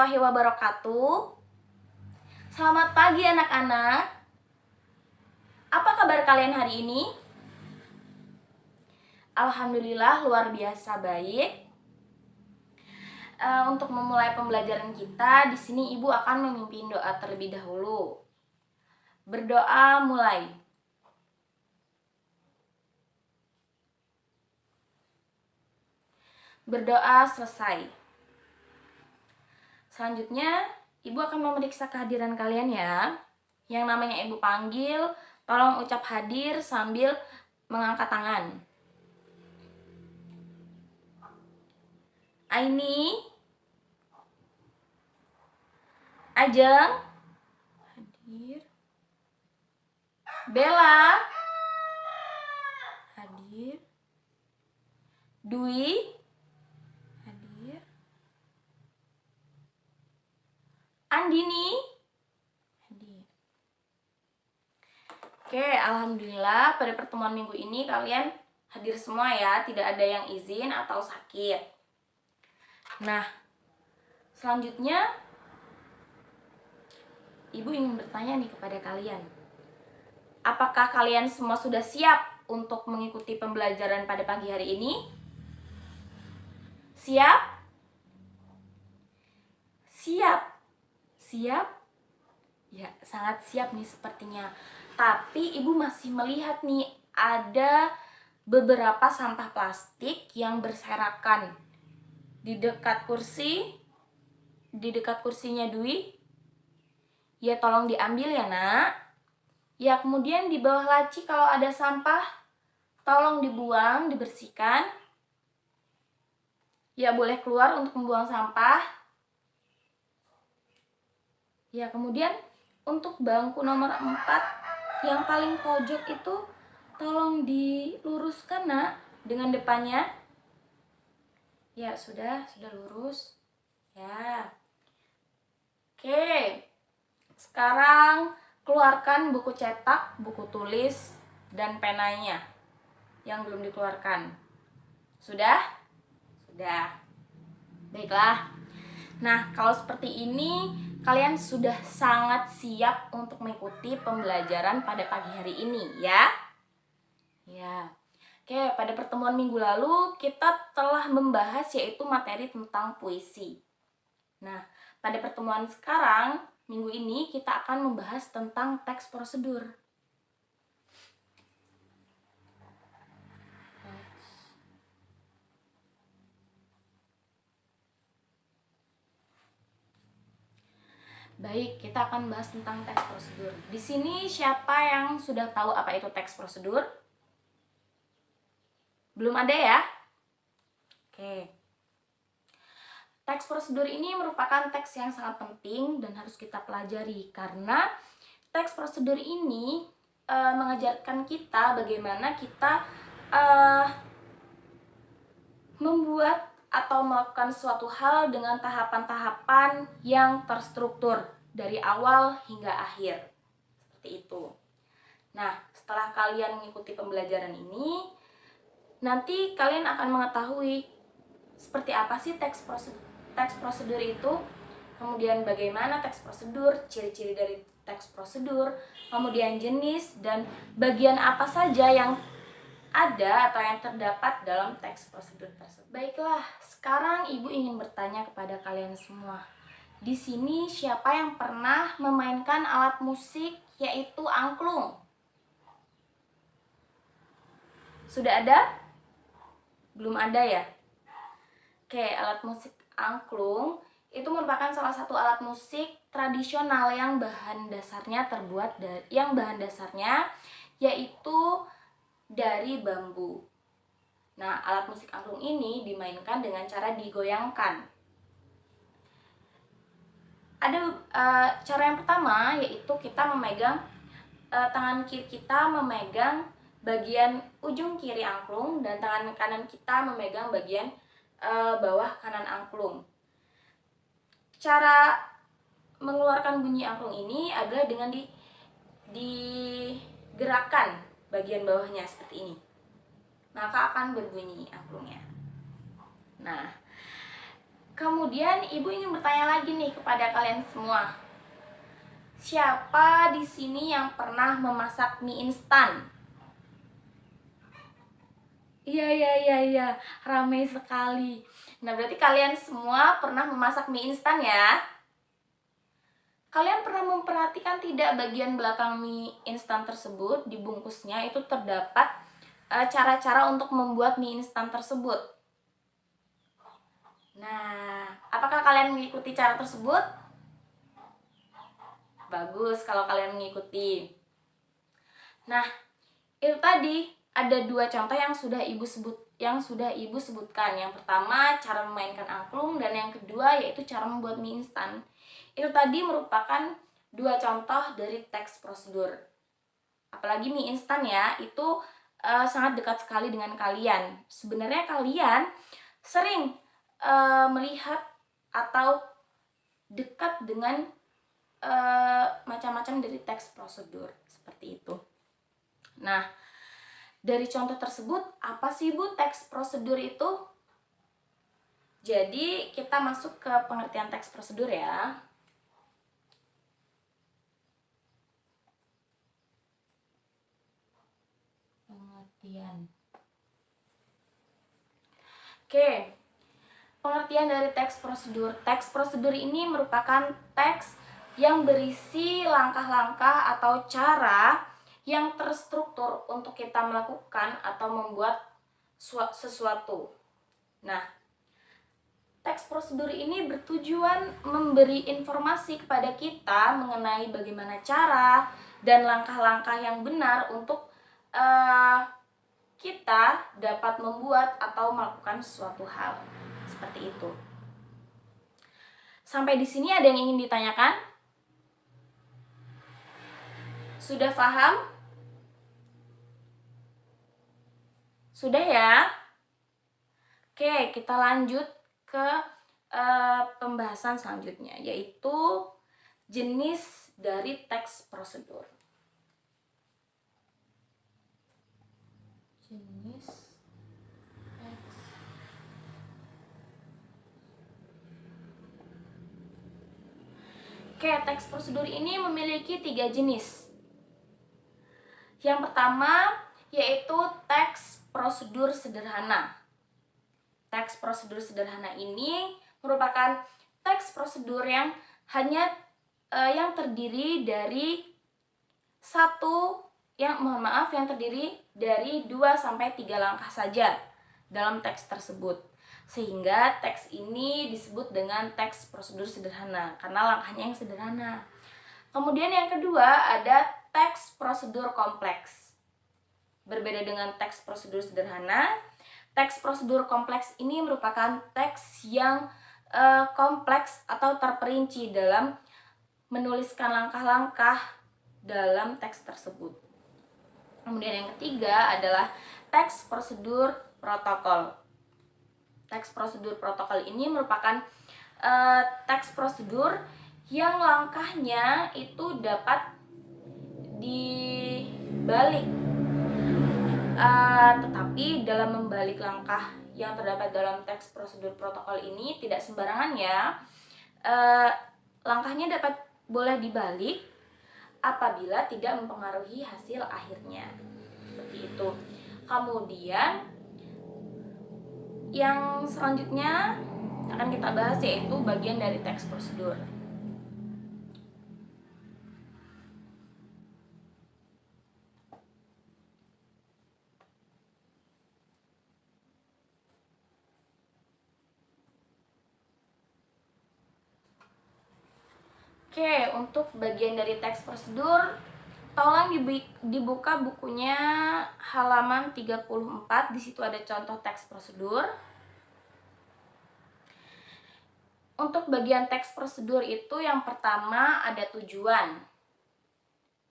warahmatullahi wabarakatuh. Selamat pagi anak-anak. Apa kabar kalian hari ini? Alhamdulillah luar biasa baik. Untuk memulai pembelajaran kita, di sini Ibu akan memimpin doa terlebih dahulu. Berdoa mulai. Berdoa selesai. Selanjutnya, Ibu akan memeriksa kehadiran kalian ya. Yang namanya Ibu panggil, tolong ucap hadir sambil mengangkat tangan. Aini, Ajeng, hadir. Bella, hadir. Dwi, hadir. Andini, hadir. Oke, alhamdulillah pada pertemuan minggu ini kalian hadir semua ya, tidak ada yang izin atau sakit. Nah, selanjutnya Ibu ingin bertanya nih kepada kalian. Apakah kalian semua sudah siap untuk mengikuti pembelajaran pada pagi hari ini? Siap? Siap? Siap? Ya, sangat siap nih sepertinya. Tapi Ibu masih melihat nih ada beberapa sampah plastik yang berserakan di dekat kursinya Dwi. Ya, tolong diambil ya nak. Ya, kemudian di bawah laci kalau ada sampah, tolong dibuang, dibersihkan. Ya, boleh keluar untuk membuang sampah. Ya, kemudian untuk bangku nomor 4 yang paling pojok itu tolong diluruskan nak dengan depannya. Ya, sudah lurus. Ya. Oke. Sekarang keluarkan buku cetak, buku tulis, dan penanya yang belum dikeluarkan. Sudah? Sudah. Baiklah. Nah, kalau seperti ini, kalian sudah sangat siap untuk mengikuti pembelajaran pada pagi hari ini, ya? Ya. Oke, pada pertemuan minggu lalu, kita telah membahas yaitu materi tentang puisi. Nah, pada pertemuan sekarang, minggu ini, kita akan membahas tentang teks prosedur. Baik, kita akan bahas tentang teks prosedur. Di sini siapa yang sudah tahu apa itu teks prosedur? Belum ada ya? Oke. Teks prosedur ini merupakan teks yang sangat penting dan harus kita pelajari karena teks prosedur ini mengajarkan kita bagaimana kita membuat atau melakukan suatu hal dengan tahapan-tahapan yang terstruktur dari awal hingga akhir. Seperti itu. Nah, setelah kalian mengikuti pembelajaran ini, nanti kalian akan mengetahui seperti apa sih teks prosedur itu, kemudian bagaimana teks prosedur, ciri-ciri dari teks prosedur, kemudian jenis dan bagian apa saja yang ada atau yang terdapat dalam teks prosedur tersebut. Baiklah, sekarang Ibu ingin bertanya kepada kalian semua. Di sini siapa yang pernah memainkan alat musik yaitu angklung? Sudah ada? Belum ada ya? Oke, alat musik angklung itu merupakan salah satu alat musik tradisional yang bahan dasarnya yaitu dari bambu. Nah, alat musik angklung ini dimainkan dengan cara digoyangkan. Ada cara yang pertama yaitu kita memegang tangan kiri kita memegang bagian ujung kiri angklung dan tangan kanan kita memegang bagian bawah kanan angklung. Cara mengeluarkan bunyi angklung ini adalah dengan digerakkan bagian bawahnya seperti ini. Maka akan berbunyi angklungnya. Nah, Kemudian Ibu ingin bertanya lagi nih kepada kalian semua. Siapa di sini yang pernah memasak mie instan? Iya, ramai sekali. Nah, berarti kalian semua pernah memasak mie instan ya? Kalian pernah memperhatikan tidak bagian belakang mie instan tersebut, di bungkusnya itu terdapat cara-cara untuk membuat mie instan tersebut. Nah, apakah kalian mengikuti cara tersebut? Bagus kalau kalian mengikuti. Nah, itu tadi ada 2 contoh yang sudah Ibu sebutkan. Yang pertama cara memainkan angklung, dan yang kedua yaitu cara membuat mie instan. Itu tadi merupakan 2 contoh dari teks prosedur. Apalagi mie instan ya, itu sangat dekat sekali dengan kalian. Sebenarnya kalian sering melihat atau dekat dengan macam-macam dari teks prosedur seperti itu. Nah, dari contoh tersebut, apa sih Bu teks prosedur itu? Jadi kita masuk ke pengertian teks prosedur ya. Pengertian. Oke. Pengertian dari teks prosedur. Teks prosedur ini merupakan teks yang berisi langkah-langkah atau cara yang terstruktur untuk kita melakukan atau membuat sesuatu. Nah, teks prosedur ini bertujuan memberi informasi kepada kita mengenai bagaimana cara dan langkah-langkah yang benar untuk kita dapat membuat atau melakukan suatu hal. Seperti itu. Sampai di sini ada yang ingin ditanyakan? Sudah paham? Sudah ya? Oke, kita lanjut ke pembahasan selanjutnya, yaitu jenis dari teks prosedur. Jenis teks. Oke, teks prosedur ini memiliki 3 jenis. Yang pertama yaitu teks prosedur sederhana. Teks prosedur sederhana ini merupakan teks prosedur yang hanya yang terdiri dari yang terdiri dari 2 sampai 3 langkah saja dalam teks tersebut. Sehingga teks ini disebut dengan teks prosedur sederhana karena langkahnya yang sederhana. Kemudian yang kedua ada teks prosedur kompleks. Berbeda dengan teks prosedur sederhana, teks prosedur kompleks ini merupakan teks yang kompleks atau terperinci dalam menuliskan langkah-langkah dalam teks tersebut. Kemudian yang ketiga adalah teks prosedur protokol. Teks prosedur protokol ini merupakan teks prosedur yang langkahnya itu dapat dibalik, tetapi dalam membalik langkah yang terdapat dalam teks prosedur protokol ini tidak sembarangan ya. Langkahnya boleh dibalik apabila tidak mempengaruhi hasil akhirnya, seperti itu. Kemudian yang selanjutnya akan kita bahas yaitu bagian dari teks prosedur. Oke, untuk bagian dari teks prosedur, tolong dibuka bukunya halaman 34. Di situ ada contoh teks prosedur. Untuk bagian teks prosedur itu yang pertama ada tujuan.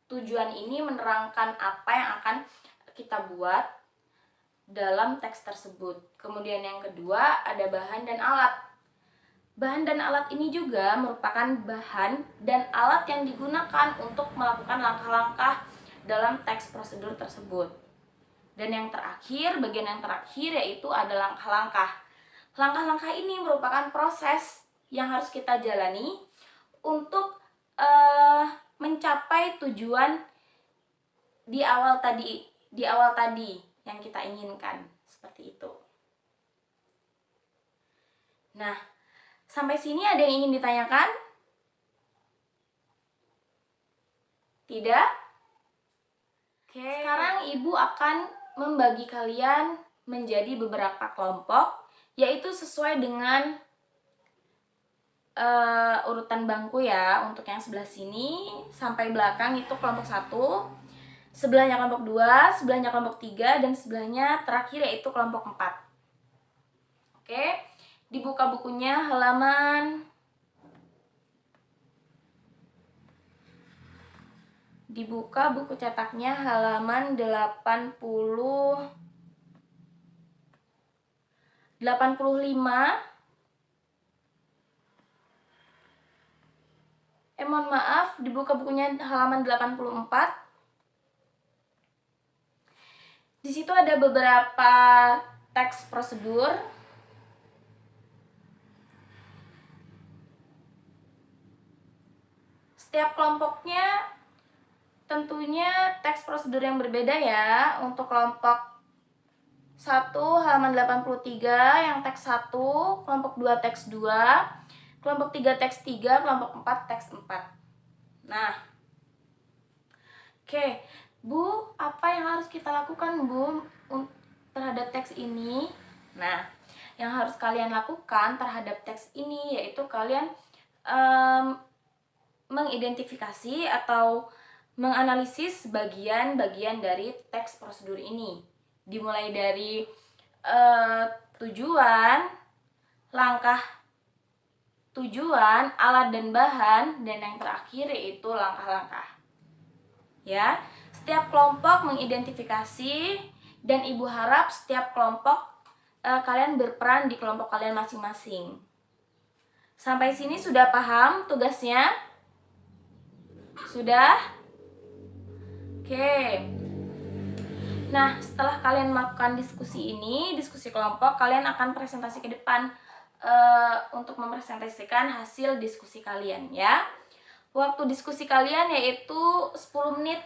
Tujuan ini menerangkan apa yang akan kita buat dalam teks tersebut. Kemudian yang kedua ada bahan dan alat. Bahan dan alat ini juga merupakan bahan dan alat yang digunakan untuk melakukan langkah-langkah dalam teks prosedur tersebut. Dan yang terakhir, bagian yang terakhir yaitu ada langkah-langkah. Langkah-langkah ini merupakan proses yang harus kita jalani untuk mencapai tujuan di awal tadi yang kita inginkan, seperti itu. Nah, sampai sini ada yang ingin ditanyakan? Tidak? Oke. Sekarang Ibu akan membagi kalian menjadi beberapa kelompok, yaitu sesuai dengan urutan bangku ya. Untuk yang sebelah sini sampai belakang itu kelompok 1, sebelahnya kelompok 2, sebelahnya kelompok 3, dan sebelahnya terakhir yaitu kelompok 4. Oke, dibuka bukunya dibuka buku cetaknya halaman 85. Mohon maaf, dibuka bukunya halaman 84. Di situ ada beberapa teks prosedur. Setiap kelompoknya tentunya teks prosedur yang berbeda ya. Untuk kelompok 1 halaman 83 yang teks 1, kelompok 2 teks 2, kelompok 3 teks 3, kelompok 4 teks 4. Nah, oke, Bu, apa yang harus kita lakukan, Bu, terhadap teks ini? Nah, yang harus kalian lakukan terhadap teks ini yaitu kalian mengidentifikasi atau menganalisis bagian-bagian dari teks prosedur ini. Dimulai dari tujuan, langkah tujuan, alat dan bahan, dan yang terakhir yaitu langkah-langkah. Ya, setiap kelompok mengidentifikasi, dan Ibu harap setiap kelompok kalian berperan di kelompok kalian masing-masing. Sampai sini sudah paham tugasnya? Sudah? Oke. Nah, setelah kalian melakukan diskusi ini, diskusi kelompok, kalian akan presentasi ke depan untuk mempresentasikan hasil diskusi kalian ya. Waktu diskusi kalian yaitu 10 menit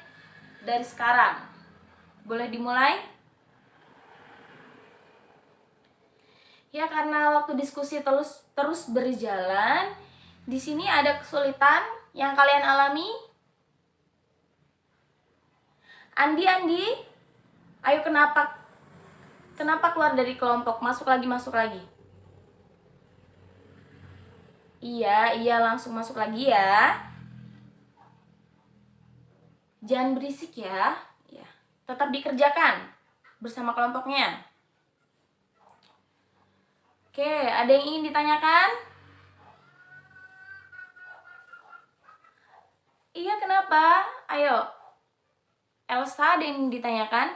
dari sekarang. Boleh dimulai? Ya, karena waktu diskusi terus berjalan, di sini ada kesulitan yang kalian alami. Andi, ayo kenapa keluar dari kelompok? Masuk lagi. Iya, langsung masuk lagi ya. Jangan berisik ya. Ya, tetap dikerjakan bersama kelompoknya. Oke, ada yang ingin ditanyakan? Iya, kenapa? Ayo. Elsa, ada yang ditanyakan?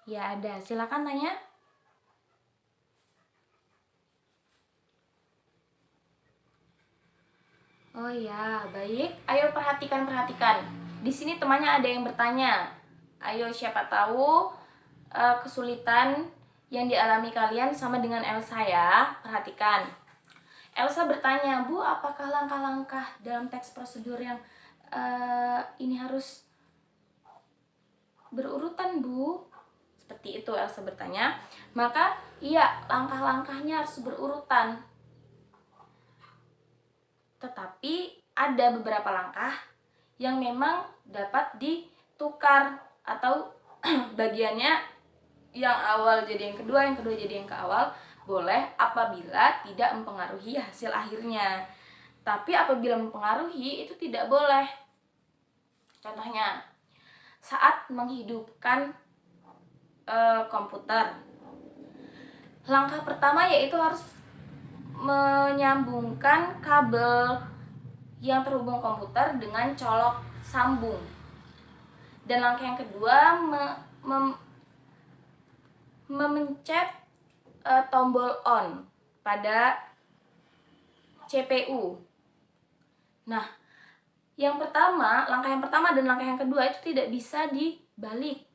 Ya, ada. Silakan tanya. Oh ya, baik. Ayo perhatikan. Di sini temannya ada yang bertanya. Ayo, siapa tahu kesulitan yang dialami kalian sama dengan Elsa ya. Perhatikan. Elsa bertanya, Bu, apakah langkah-langkah dalam teks prosedur yang ini harus berurutan, Bu? Seperti itu Elsa bertanya. Maka, iya, langkah-langkahnya harus berurutan. Tetapi ada beberapa langkah yang memang dapat ditukar atau bagiannya yang awal jadi yang kedua jadi yang ke awal, boleh apabila tidak mempengaruhi hasil akhirnya. Tapi apabila mempengaruhi itu tidak boleh. Contohnya, saat menghidupkan komputer, langkah pertama yaitu harus menyambungkan kabel yang terhubung komputer dengan colok sambung. Dan langkah yang kedua memencet tombol on pada CPU. Nah, langkah yang pertama dan langkah yang kedua itu tidak bisa dibalik.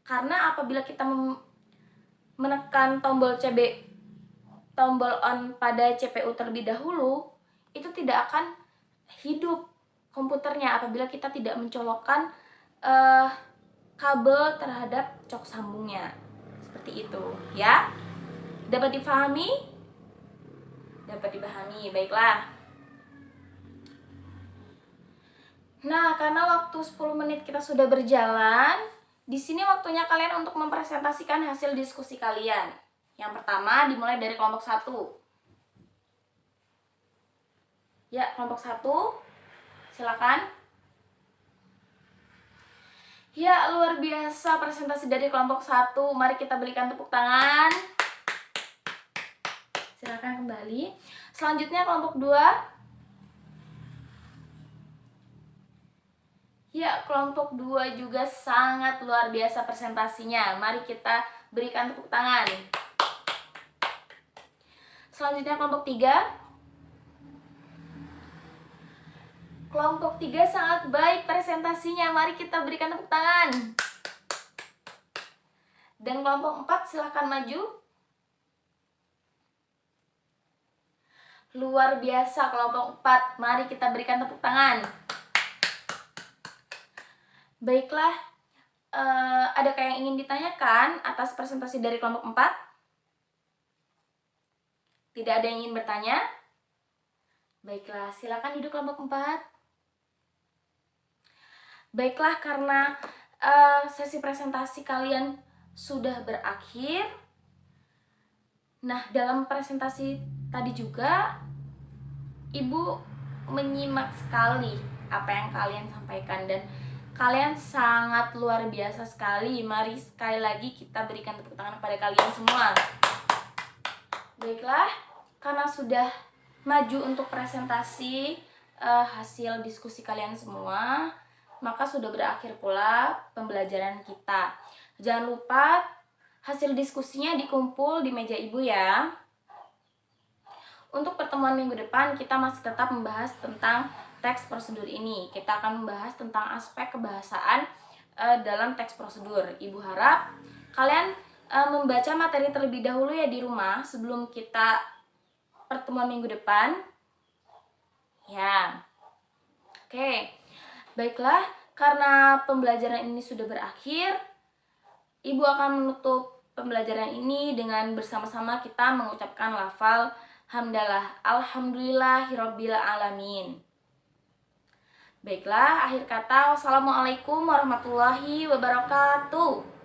Karena apabila kita menekan tombol tombol on pada CPU terlebih dahulu, itu tidak akan hidup komputernya apabila kita tidak mencolokkan kabel terhadap cok sambungnya. Seperti itu, ya. Dapat dipahami? Dapat dipahami, baiklah. Nah, karena waktu 10 menit kita sudah berjalan, di sini waktunya kalian untuk mempresentasikan hasil diskusi kalian. Yang pertama dimulai dari kelompok 1. Ya, kelompok 1. Silakan. Ya, luar biasa presentasi dari kelompok 1. Mari kita berikan tepuk tangan. Silakan kembali. Selanjutnya kelompok 2. Ya, kelompok 2 juga sangat luar biasa presentasinya. Mari kita berikan tepuk tangan. Selanjutnya kelompok 3. Kelompok 3 sangat baik presentasinya. Mari kita berikan tepuk tangan. Dan kelompok 4 silahkan maju. Luar biasa kelompok 4. Mari kita berikan tepuk tangan. Baiklah, adakah yang ingin ditanyakan atas presentasi dari kelompok 4? Tidak ada yang ingin bertanya? Baiklah, silakan duduk kelompok 4. Baiklah, karena sesi presentasi kalian sudah berakhir. Nah, dalam presentasi tadi juga Ibu menyimak sekali apa yang kalian sampaikan dan kalian sangat luar biasa sekali. Mari sekali lagi kita berikan tepuk tangan kepada kalian semua. Baiklah, karena sudah maju untuk presentasi hasil diskusi kalian semua, maka sudah berakhir pula pembelajaran kita. Jangan lupa hasil diskusinya dikumpul di meja Ibu ya. Untuk pertemuan minggu depan kita masih tetap membahas tentang teks prosedur ini. Kita akan membahas tentang aspek kebahasaan dalam teks prosedur. Ibu harap kalian membaca materi terlebih dahulu ya di rumah sebelum kita pertemuan minggu depan. Ya. Oke. Baiklah, karena pembelajaran ini sudah berakhir, Ibu akan menutup pembelajaran ini dengan bersama-sama kita mengucapkan lafal hamdalah, alhamdulillahirabbil alamin. Baiklah, akhir kata, wassalamualaikum warahmatullahi wabarakatuh.